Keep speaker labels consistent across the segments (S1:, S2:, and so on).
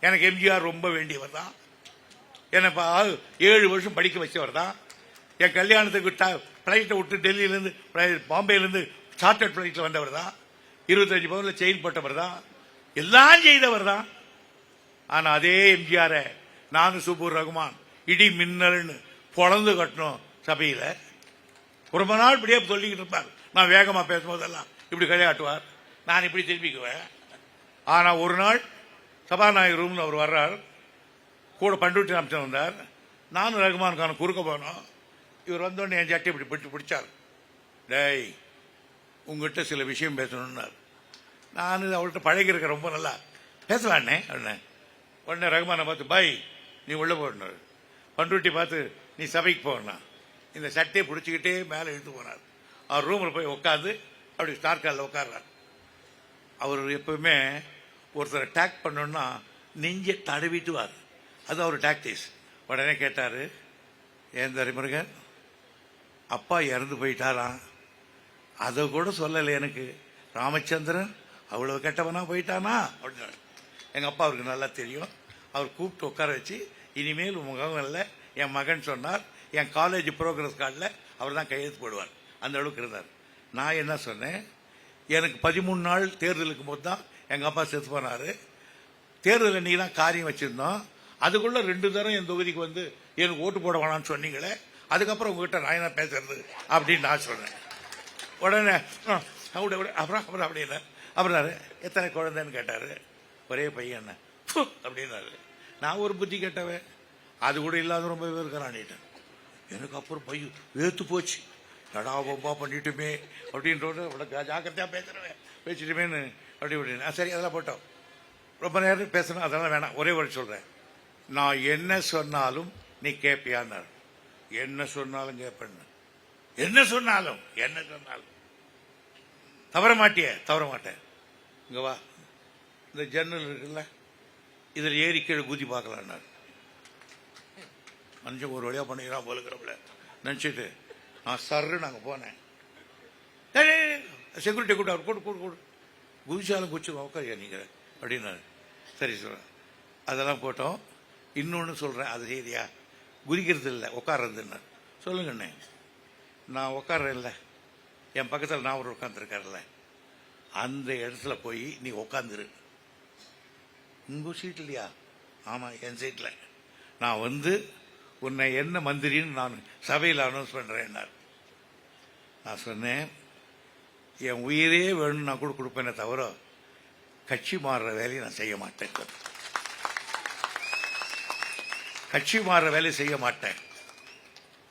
S1: எனக்கு எம்ஜிஆர் ரொம்ப வேண்டியவர் தான். என்னை 7 வருஷம் படிக்க வச்சவர் தான். என் கல்யாணத்துக்கு பிளைட்டை விட்டு டெல்லியிலேருந்து பாம்பேலேருந்து சார்ட்டர்ட் பிளைட்டில் வந்தவர் தான். 25 பவுனில் செயின் போட்டவர் தான். எல்லாம் செய்தவர் தான். ஆனால் அதே எம்ஜிஆரை நானும் சுப்பூர் ரகுமான் இடி மின்னல்னு பொழந்து கட்டணும் சபையில். ரொம்ப நாள் இப்படியே சொல்லிக்கிட்டு இருப்பார். நான் வேகமாக பேசும்போதெல்லாம் இப்படி கையாட்டுவார், நான் இப்படி திரும்பிக்குவேன். ஆனால் ஒரு நாள் சபாநாயகர் ரூம்னு அவர் வர்றார், கூட பண்ருட்டி ராமச்சந்திரன் வந்தார். நானும் ரகுமானுக்கான குறுக்க போனோம். இவர் வந்தோடனே என் சட்டை இப்படி பிடிச்சார். டேய், உங்ககிட்ட சில விஷயம் பேசணும்னார். நான் அவர்கிட்ட பழகிருக்க ரொம்ப நல்லா பேசலான்னே அப்படின்னேன். உடனே ரகுமானை பார்த்து, பாய் நீ உள்ளே போனார். பண்ருட்டி பார்த்து, நீ சபைக்கு போனா. இந்த சட்டையை பிடிச்சிக்கிட்டே மேலே இழுத்து போனார். அவர் ரூமில் போய் உட்காந்து அப்படி ஸ்டார்காலில் உட்கார்றார். அவர் எப்பவுமே ஒருத்தரை டேக் பண்ணோன்னா நெஞ்சை தடவிட்டுவார். அது அவர் டாக்டிஸ். உடனே கேட்டார், ஏன் துரைமுருகன் அப்பா இறந்து போயிட்டாராம், அதை கூட சொல்லலை எனக்கு. ராமச்சந்திரன் அவ்வளோ கெட்டவனா போயிட்டானா அப்படின்னாரு. எங்கள் அப்பா அவருக்கு நல்லா தெரியும். அவர் கூப்பிட்டு உட்கார வச்சு, இனிமேல் முகம் இல்லை என் மகன் சொன்னார். என் காலேஜ் ப்ரோக்ரஸ் கார்டில் அவர் தான் கையெழுத்து போடுவார். அந்த அளவுக்கு இருந்தார். நான் என்ன சொன்னேன், எனக்கு 13 நாள் தேர்தலுக்கு போது தான் எங்கள் அப்பா செத்து போனார். தேர்தல் அன்றைக்கி தான் காரியம் வச்சுருந்தோம். அதுக்குள்ளே 2 தரம் என் தொகுதிக்கு வந்து எனக்கு ஓட்டு போட வேணாம்னு சொன்னீங்களே, அதுக்கப்புறம் உங்ககிட்ட நான் என்ன பேசுறது அப்படின்னு நான் சொன்னேன். உடனே அப்புறம் அப்படின்னா அப்புறம் எத்தனை குழந்தைன்னு கேட்டார். ஒரே பையன் அப்படின்னாரு. நான் ஒரு புத்தி கேட்டவன், அது கூட இல்லாத ரொம்ப இருக்கிறான்ட்டேன். எனக்கு அப்புறம் பையன் வேத்து போச்சு. எடா பொம்பா பண்ணிட்டுமே அப்படின்றோட ஜாக்கிரதையாக பேசிட்டுமேன்னு அப்படி அப்படின்னு. சரி, அதெல்லாம் போட்டோம். ரொம்ப நேரம் பேசணும், அதெல்லாம் வேணாம். ஒரே ஒரு சொல்கிறேன், நான் என்ன சொன்னாலும் நீ கேட்பியான்னாரு. என்ன சொன்னாலும் கேட்பேன். என்ன சொன்னாலும் தவற மாட்டிய? தவற மாட்டேன். இங்க வா, இந்த ஜன்னல் இருக்குல்ல, இதில் ஏறி கீழே குதி பார்க்கலான்னாரு. மனுஷன் ஒரு வழியாக பண்ணிக்கிறான் போலுக்கிறப்பல நினச்சிட்டு நான் சர்ரு நாங்கள் போனேன். செக்யூரிட்டி கூட்டார், கூடு குதிச்சாலும் குச்சிருவோம், உட்காரியா நீங்கள் அப்படின்னாரு. சரி சொல்கிறேன், அதெல்லாம் போட்டோம். இன்னொன்று சொல்கிறேன், அது செய்தியா, குதிக்கிறது இல்லை உட்கார்றதுன்னு சொல்லுங்கண்ணே. நான் உட்கார்றேன் இல்லை, என் பக்கத்தில் நான் ஒரு உட்காந்துருக்காருல்ல, அந்த இடத்துல போய் நீ உட்காந்துரு. உங்கள் சீட் இல்லையா? ஆமாம், என் சீட்டில். நான் வந்து உன்னை என்ன மந்திரின்னு நான் சபையில் அனௌன்ஸ் பண்ணுறேன். நான் சொன்னேன், என் உயிரே வேணும்னு நான் கூட கொடுப்பேனே தவிர கட்சி மாறுற வேலையை நான் செய்ய மாட்டேன். கட்சி மாறுற வேலையை செய்ய மாட்டேன்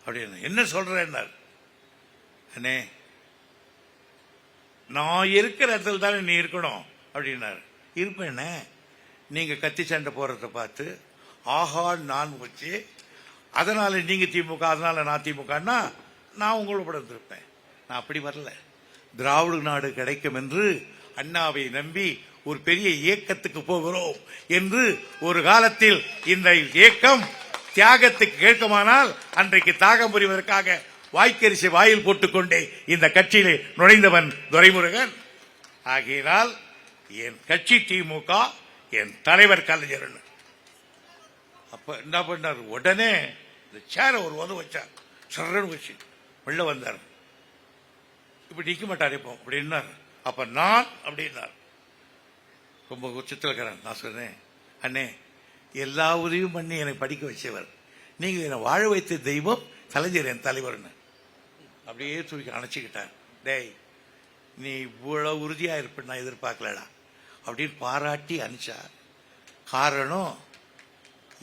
S1: அப்படின்னு. என்ன சொல்றேன்னார். அண்ணே, நான் இருக்கிற இடத்துல தானே நீ இருக்கணும் அப்படின்னாரு. இருப்பேண்ணே. நீங்க கத்தி சண்டை போறத பார்த்து ஆஹா நான் வச்சு, அதனால நீங்க திமுக அதனால நான் திமுகன்னா நான் உங்களோட இருந்திருப்பேன். நான் அப்படி வரல. திராவிட நாடு கிடைக்கும் என்று அண்ணாவை நம்பி ஒரு பெரிய இயக்கத்துக்கு போகிறோம் என்று ஒரு காலத்தில் இந்த இயக்கம் தியாகத்துக்கு கேட்குமானால் அன்றைக்கு தாகம் புரிவதற்காக வாய்க்கரிசை வாயில் போட்டுக்கொண்டே இந்த கட்சியிலே நுழைந்தவன் துரைமுருகன். ஆகையினால் என் கட்சி திமுக, என் தலைவர் கலைஞர். அப்ப என்ன பண்ணார், உடனே இந்த சேர ஒரு உதவு வச்சார். சரன்னு வச்சு உள்ள வந்தார். இப்படி நிற்க மாட்டார் இப்போ அப்படின்னார். அப்ப நான் அப்படின்னார். ரொம்ப உச்சத்தில் இருக்கிறேன். நான் சொன்னேன், அண்ணே எல்லா உதவியும் பண்ணி எனக்கு படிக்க வச்சவர், நீங்க என்னை வாழ வைத்த தெய்வம் கலைஞர் என் தலைவர்னு அப்படியே தூக்கி அணைச்சிக்கிட்டார். டேய், நீ இவ்வளவு உறுதியா இருப்ப நான் எதிர்பார்க்கலடா அப்படின்னு பாராட்டி அனுப்பிச்சார். காரணம்,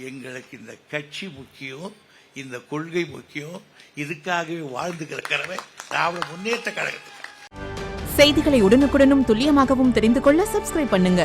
S1: எங்களுக்கு இந்த கட்சி முக்கியம், இந்த கொள்கை முக்கியம். இதுக்காகவே வாழ்ந்து கிடக்கிறவன் திராவிட முன்னேற்ற கழகத்துக்கு.
S2: செய்திகளை உடனுக்குடனும் துல்லியமாகவும் தெரிந்து கொள்ள சப்ஸ்கிரைப் பண்ணுங்க.